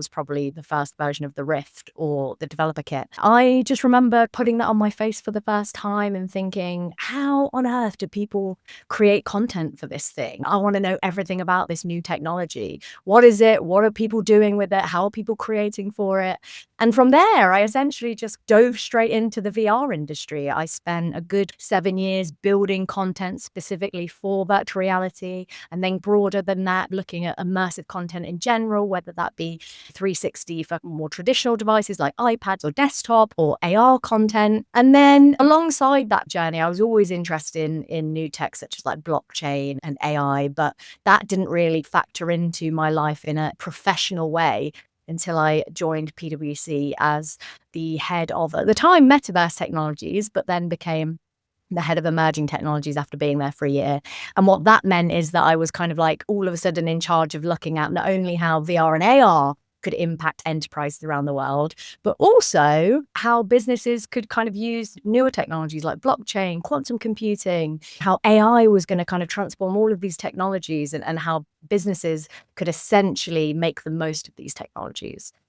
was probably the first version of the Rift or the developer kit. I just remember putting that on my face for the first time and thinking, how on earth do people create content for this thing? I want to know everything about this new technology. What is it? What are people doing with it? How are people creating for it? And from there, I essentially just dove straight into the VR industry. I spent a good 7 years building content specifically for virtual reality, and then broader than that, looking at immersive content in general, whether that be 360 for more traditional devices like iPads or desktop, or AR content. And then alongside that journey, I was always interested in new tech such as like blockchain and AI, but that didn't really factor into my life in a professional way until I joined PwC as the head of, at the time, metaverse technologies, but then became the head of emerging technologies after being there for a year. And what that meant is that I was kind of like all of a sudden in charge of looking at not only how VR and AR could impact enterprises around the world, but also how businesses could kind of use newer technologies like blockchain, quantum computing, how AI was going to kind of transform all of these technologies, and how businesses could essentially make the most of these technologies.